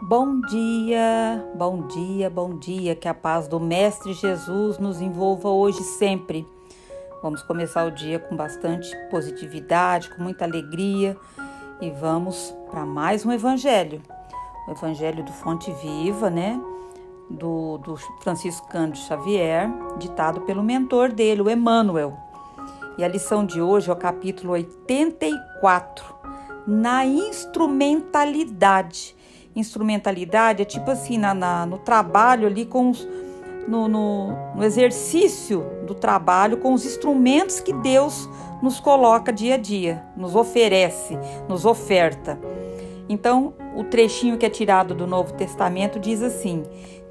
Bom dia, bom dia, bom dia. Que a paz do Mestre Jesus nos envolva hoje e sempre. Vamos começar o dia com bastante positividade, com muita alegria e vamos para mais um evangelho. O evangelho do Fonte Viva, né? Do Francisco Cândido Xavier, ditado pelo mentor dele, o Emmanuel. E a lição de hoje é o capítulo 84, na instrumentalidade. Instrumentalidade é tipo assim, no trabalho ali, no exercício do trabalho com os instrumentos que Deus nos coloca dia a dia, nos oferece, nos oferta. Então, o trechinho que é tirado do Novo Testamento diz assim: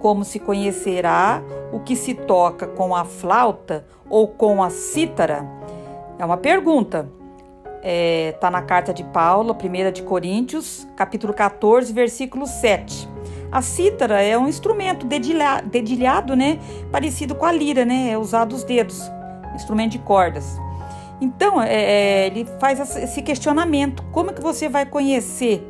como se conhecerá o que se toca com a flauta ou com a cítara? É uma pergunta. Está na carta de Paulo, 1 de Coríntios, capítulo 14, versículo 7. A cítara é um instrumento dedilhado, né? Parecido com a lira, né? É usado os dedos, instrumento de cordas. Então, ele faz esse questionamento. Como é que você vai conhecer?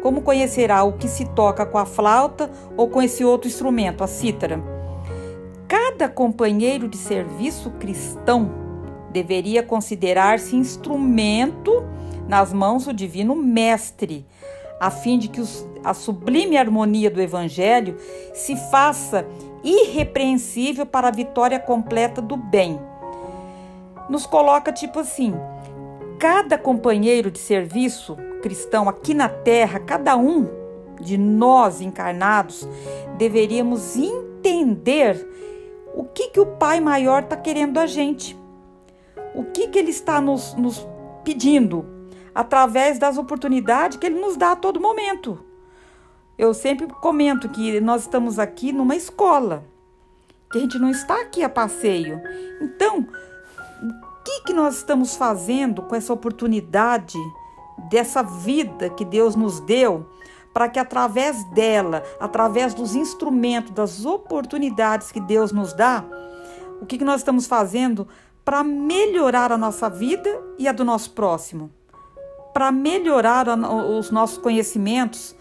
Como conhecerá o que se toca com a flauta ou com esse outro instrumento, a cítara? Cada companheiro de serviço cristão deveria considerar-se instrumento nas mãos do Divino Mestre, a fim de que a sublime harmonia do Evangelho se faça irrepreensível para a vitória completa do bem. Nos coloca tipo assim: cada companheiro de serviço cristão aqui na Terra, cada um de nós encarnados, deveríamos entender o que o Pai Maior está querendo da gente. O que Ele está nos pedindo através das oportunidades que Ele nos dá a todo momento. Eu sempre comento que nós estamos aqui numa escola, que a gente não está aqui a passeio. Então, o que nós estamos fazendo com essa oportunidade, dessa vida que Deus nos deu, para que através dela, através dos instrumentos, das oportunidades que Deus nos dá, o que nós estamos fazendo para melhorar a nossa vida e a do nosso próximo, para melhorar os nossos conhecimentos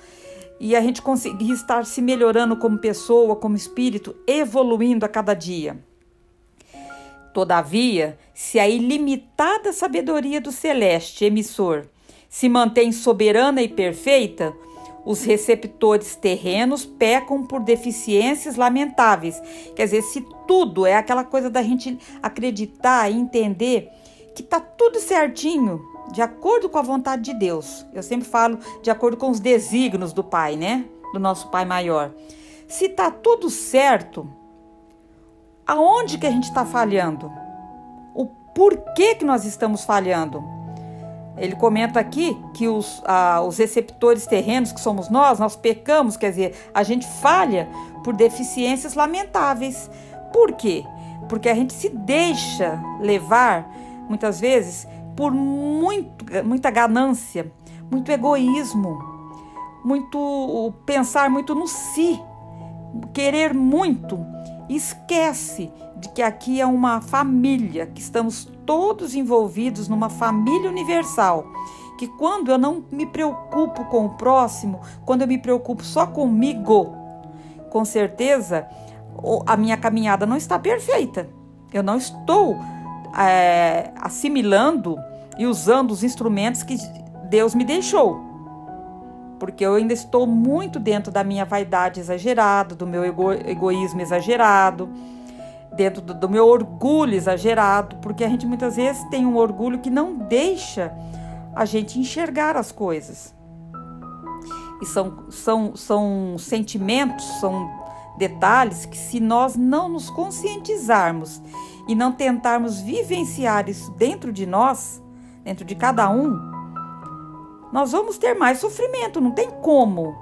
e a gente conseguir estar se melhorando como pessoa, como espírito, evoluindo a cada dia. Todavia, se a ilimitada sabedoria do celeste emissor se mantém soberana e perfeita, os receptores terrenos pecam por deficiências lamentáveis. Quer dizer, se tudo é aquela coisa da gente acreditar e entender que está tudo certinho, de acordo com a vontade de Deus. Eu sempre falo de acordo com os desígnios do Pai, né? Do nosso Pai Maior. Se está tudo certo, aonde que a gente está falhando? O porquê que nós estamos falhando? Ele comenta aqui que os receptores terrenos, que somos nós pecamos, quer dizer, a gente falha por deficiências lamentáveis. Por quê? Porque a gente se deixa levar, muitas vezes, por muita ganância, muito egoísmo, pensar muito no si, querer muito. Esquece de que aqui é uma família, que estamos todos envolvidos numa família universal, que quando eu não me preocupo com o próximo, quando eu me preocupo só comigo, com certeza a minha caminhada não está perfeita. Eu não estou assimilando e usando os instrumentos que Deus me deixou, porque eu ainda estou muito dentro da minha vaidade exagerada, do meu egoísmo exagerado, dentro do meu orgulho exagerado, porque a gente muitas vezes tem um orgulho que não deixa a gente enxergar as coisas. E são sentimentos, são detalhes que, se nós não nos conscientizarmos e não tentarmos vivenciar isso dentro de nós, dentro de cada um, nós vamos ter mais sofrimento, não tem como.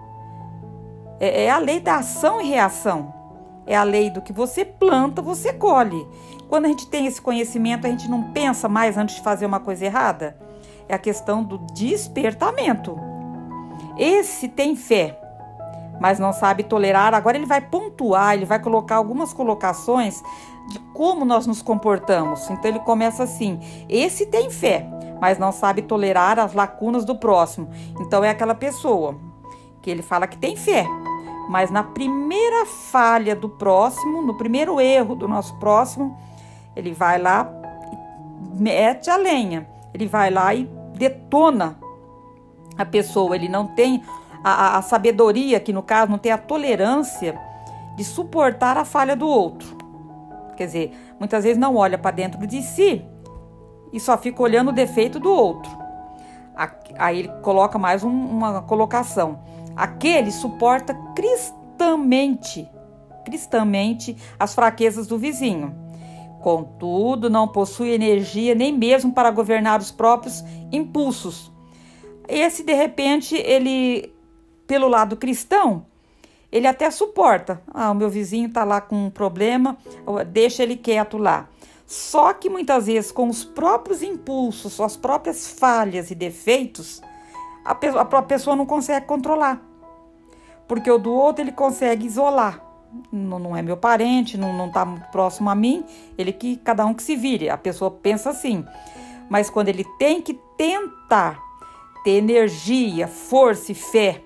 É a lei da ação e reação. É a lei do que você planta, você colhe. Quando a gente tem esse conhecimento, a gente não pensa mais antes de fazer uma coisa errada. É a questão do despertamento. Esse tem fé, mas não sabe tolerar. Agora ele vai pontuar, ele vai colocar algumas colocações de como nós nos comportamos. Então ele começa assim: esse tem fé, mas não sabe tolerar as lacunas do próximo. Então é aquela pessoa que ele fala que tem fé, mas na primeira falha do próximo, no primeiro erro do nosso próximo, ele vai lá e mete a lenha, ele vai lá e detona a pessoa. Ele não tem a sabedoria, que no caso não tem a tolerância de suportar a falha do outro. Quer dizer, muitas vezes não olha para dentro de si e só fica olhando o defeito do outro. Aí ele coloca mais uma colocação: aquele suporta cristamente as fraquezas do vizinho. Contudo, não possui energia nem mesmo para governar os próprios impulsos. Esse, de repente, ele, pelo lado cristão, ele até suporta. O meu vizinho está lá com um problema, deixa ele quieto lá. Só que muitas vezes, com os próprios impulsos, suas próprias falhas e defeitos, a própria pessoa não consegue controlar. Porque o do outro ele consegue isolar. Não é meu parente, não está muito próximo a mim, cada um que se vire. A pessoa pensa assim. Mas quando ele tem que tentar ter energia, força e fé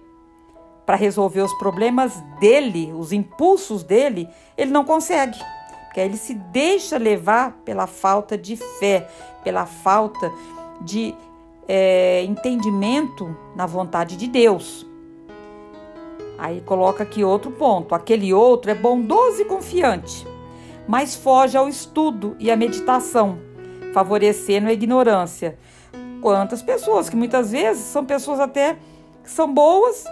para resolver os problemas dele, os impulsos dele, ele não consegue. Porque aí ele se deixa levar pela falta de fé, pela falta de entendimento na vontade de Deus. Aí coloca aqui outro ponto: aquele outro é bondoso e confiante, mas foge ao estudo e à meditação, favorecendo a ignorância. Quantas pessoas que muitas vezes são pessoas até que são boas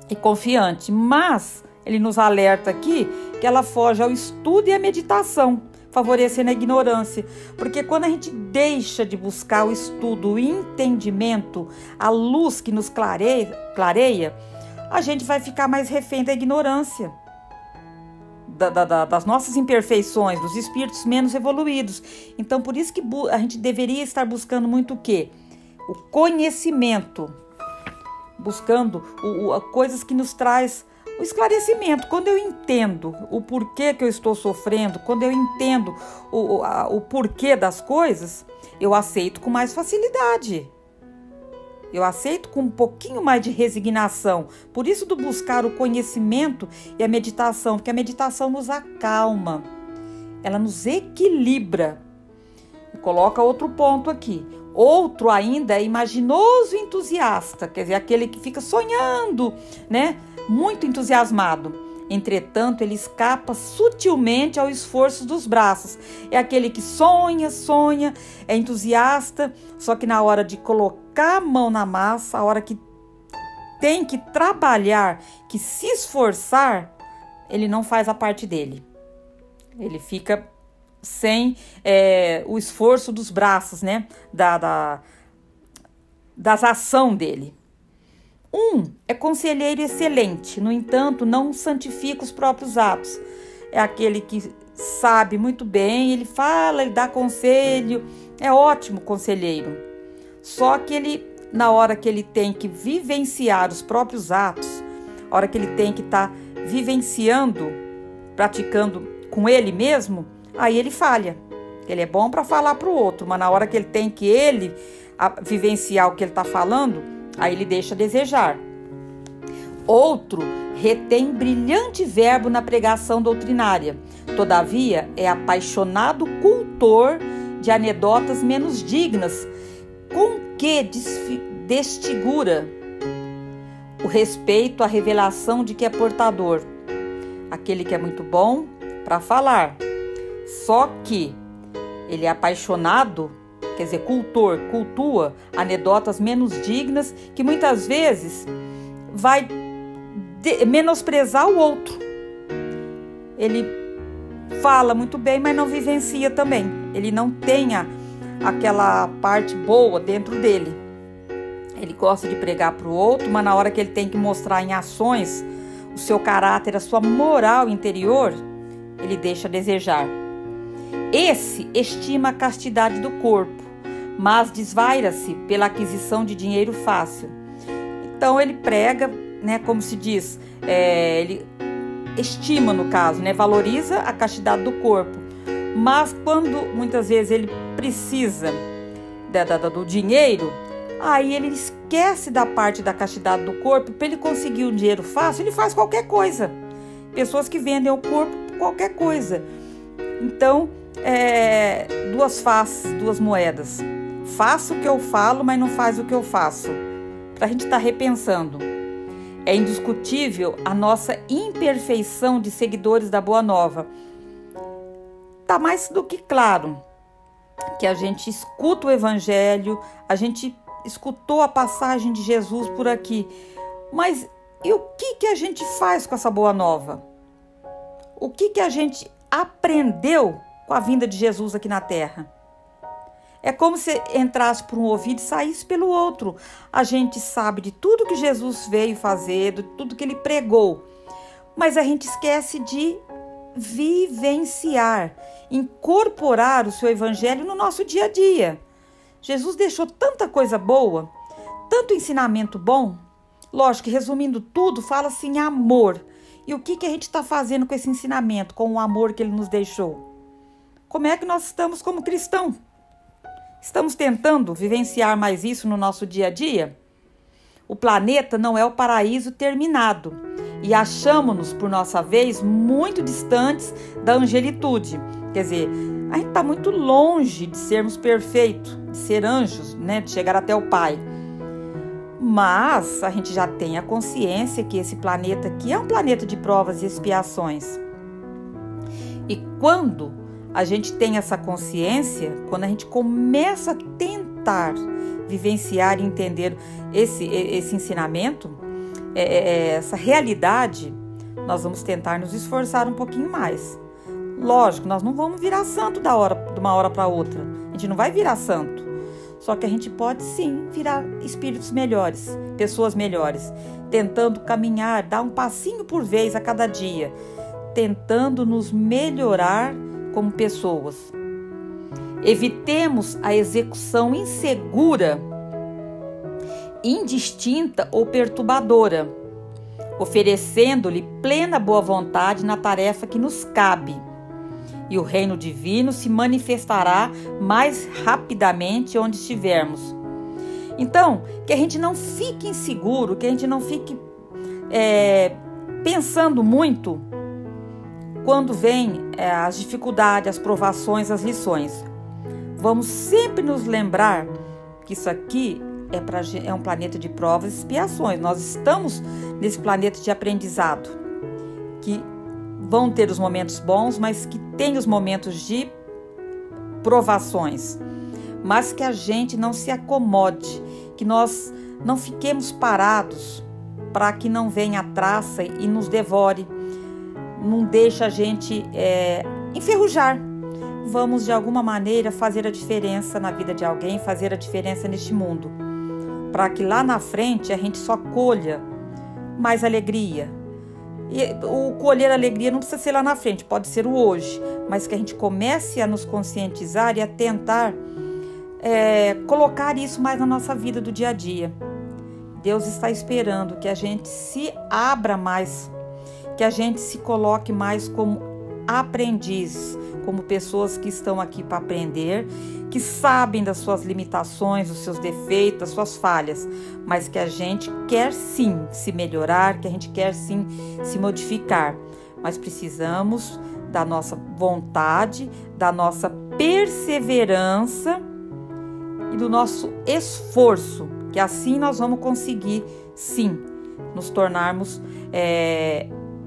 e confiantes, mas ele nos alerta aqui que ela foge ao estudo e à meditação, favorecendo a ignorância. Porque quando a gente deixa de buscar o estudo, o entendimento, a luz que nos clareia, a gente vai ficar mais refém da ignorância, das nossas imperfeições, dos espíritos menos evoluídos. Então, por isso que a gente deveria estar buscando muito o quê? O conhecimento, buscando coisas que nos traz o esclarecimento. Quando eu entendo o porquê que eu estou sofrendo, quando eu entendo o porquê das coisas, eu aceito com mais facilidade. Eu aceito com um pouquinho mais de resignação. Por isso do buscar o conhecimento e a meditação, porque a meditação nos acalma, ela nos equilibra. Coloca outro ponto aqui. Outro ainda é imaginoso e entusiasta, quer dizer, aquele que fica sonhando, né? Muito entusiasmado. Entretanto, ele escapa sutilmente ao esforço dos braços. É aquele que sonha, é entusiasta, só que na hora de colocar a mão na massa, a hora que tem que trabalhar, que se esforçar, ele não faz a parte dele. Ele fica sem o esforço dos braços, né? Das ações dele. É conselheiro excelente, no entanto, não santifica os próprios atos. É aquele que sabe muito bem, ele fala, ele dá conselho, é ótimo conselheiro. Só que ele, na hora que ele tem que vivenciar os próprios atos, a hora que ele tem que estar vivenciando, praticando com ele mesmo, aí ele falha. Ele é bom para falar para o outro, mas na hora que ele tem que vivenciar o que ele está falando, aí ele deixa a desejar. Outro retém brilhante verbo na pregação doutrinária. Todavia, é apaixonado cultor de anedotas menos dignas, com que desfigura o respeito à revelação de que é portador. Aquele que é muito bom para falar, só que ele é apaixonado, quer dizer, cultua anedotas menos dignas, que muitas vezes vai menosprezar o outro. Ele fala muito bem, mas não vivencia também. Ele não tem aquela parte boa dentro dele. Ele gosta de pregar para o outro, mas na hora que ele tem que mostrar em ações o seu caráter, a sua moral interior, ele deixa a desejar. Esse estima a castidade do corpo, mas desvaira-se pela aquisição de dinheiro fácil. Então ele prega, né, como se diz, ele estima, no caso, né, valoriza a castidade do corpo, mas quando muitas vezes ele precisa do dinheiro, aí ele esquece da parte da castidade do corpo, para ele conseguir um dinheiro fácil, ele faz qualquer coisa. Pessoas que vendem o corpo por qualquer coisa. Então, duas faces, duas moedas. Faço o que eu falo, mas não faz o que eu faço. Para a gente estar repensando. É indiscutível a nossa imperfeição de seguidores da Boa Nova. Está mais do que claro que a gente escuta o Evangelho, a gente escutou a passagem de Jesus por aqui. Mas e o que a gente faz com essa Boa Nova? O que a gente aprendeu com a vinda de Jesus aqui na Terra? É como se entrasse por um ouvido e saísse pelo outro. A gente sabe de tudo que Jesus veio fazer, de tudo que ele pregou. Mas a gente esquece de vivenciar, incorporar o seu evangelho no nosso dia a dia. Jesus deixou tanta coisa boa, tanto ensinamento bom. Lógico que, resumindo tudo, fala assim, amor. E o que a gente está fazendo com esse ensinamento, com o amor que ele nos deixou? Como é que nós estamos como cristãos? Estamos tentando vivenciar mais isso no nosso dia a dia? O planeta não é o paraíso terminado e achamos-nos, por nossa vez, muito distantes da angelitude. Quer dizer, a gente está muito longe de sermos perfeitos, de ser anjos, né? De chegar até o Pai. Mas a gente já tem a consciência que esse planeta aqui é um planeta de provas e expiações. E quando a gente tem essa consciência, quando a gente começa a tentar vivenciar e entender esse ensinamento, essa realidade, nós vamos tentar nos esforçar um pouquinho mais. Lógico, nós não vamos virar santo de uma hora para outra. A gente não vai virar santo. Só que a gente pode sim virar espíritos melhores, pessoas melhores, tentando caminhar, dar um passinho por vez a cada dia, tentando nos melhorar como pessoas. Evitemos a execução insegura, indistinta ou perturbadora, oferecendo-lhe plena boa vontade na tarefa que nos cabe. E o reino divino se manifestará mais rapidamente onde estivermos. Então, que a gente não fique inseguro, que a gente não fique pensando muito quando vem as dificuldades, as provações, as lições. Vamos sempre nos lembrar que isso aqui é um planeta de provas e expiações. Nós estamos nesse planeta de aprendizado, que vão ter os momentos bons, mas que tem os momentos de provações. Mas que a gente não se acomode, que nós não fiquemos parados para que não venha a traça e nos devore, não deixe a gente enferrujar. Vamos, de alguma maneira, fazer a diferença na vida de alguém, fazer a diferença neste mundo, para que lá na frente a gente só colha mais alegria. E o colher alegria não precisa ser lá na frente, pode ser o hoje, mas que a gente comece a nos conscientizar e a tentar colocar isso mais na nossa vida do dia a dia. Deus está esperando que a gente se abra mais, que a gente se coloque mais como aprendizes, como pessoas que estão aqui para aprender, que sabem das suas limitações, dos seus defeitos, das suas falhas, mas que a gente quer sim se melhorar, que a gente quer sim se modificar, mas precisamos da nossa vontade, da nossa perseverança e do nosso esforço, que assim nós vamos conseguir sim nos tornarmos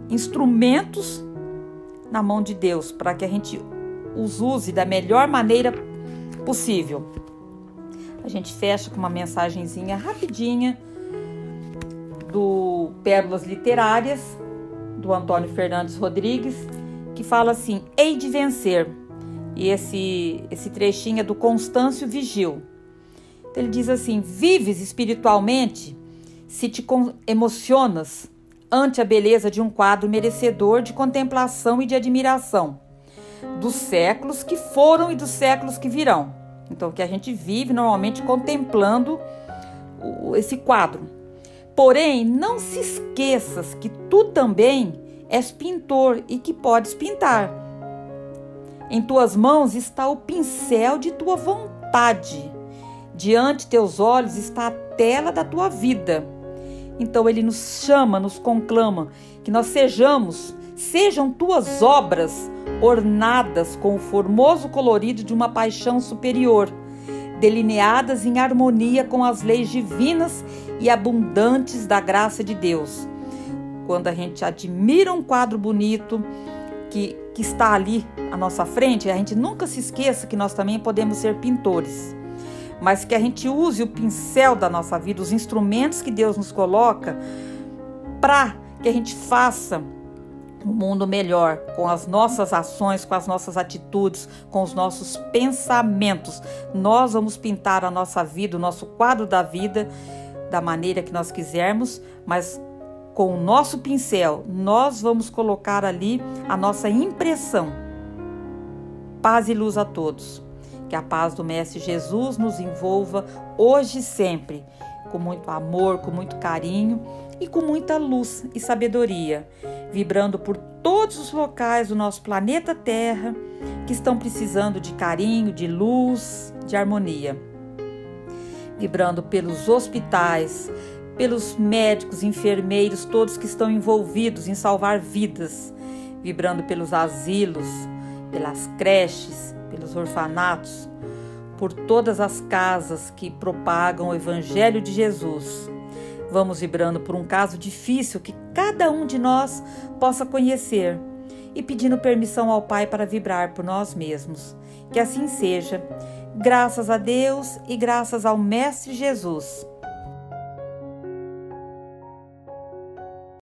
instrumentos na mão de Deus, para que a gente os use da melhor maneira possível. A gente fecha com uma mensagenzinha rapidinha do Pérolas Literárias, do Antônio Fernandes Rodrigues, que fala assim: hei de vencer. E esse trechinho é do Constâncio Vigil. Então ele diz assim: vives espiritualmente se te emocionas ante a beleza de um quadro merecedor de contemplação e de admiração, dos séculos que foram e dos séculos que virão. Então, que a gente vive normalmente contemplando esse quadro. Porém, não se esqueças que tu também és pintor e que podes pintar. Em tuas mãos está o pincel de tua vontade. Diante de teus olhos está a tela da tua vida. Então ele nos chama, nos conclama, que nós sejam tuas obras ornadas com o formoso colorido de uma paixão superior, delineadas em harmonia com as leis divinas e abundantes da graça de Deus. Quando a gente admira um quadro bonito que está ali à nossa frente, a gente nunca se esqueça que nós também podemos ser pintores, mas que a gente use o pincel da nossa vida, os instrumentos que Deus nos coloca, para que a gente faça um mundo melhor com as nossas ações, com as nossas atitudes, com os nossos pensamentos. Nós vamos pintar a nossa vida, o nosso quadro da vida, da maneira que nós quisermos, mas com o nosso pincel, nós vamos colocar ali a nossa impressão. Paz e luz a todos. Que a paz do Mestre Jesus nos envolva hoje e sempre, com muito amor, com muito carinho e com muita luz e sabedoria, vibrando por todos os locais do nosso planeta Terra que estão precisando de carinho, de luz, de harmonia. Vibrando pelos hospitais, pelos médicos, enfermeiros, todos que estão envolvidos em salvar vidas, vibrando pelos asilos, pelas creches, pelos orfanatos, por todas as casas que propagam o Evangelho de Jesus. Vamos vibrando por um caso difícil que cada um de nós possa conhecer e pedindo permissão ao Pai para vibrar por nós mesmos. Que assim seja, graças a Deus e graças ao Mestre Jesus.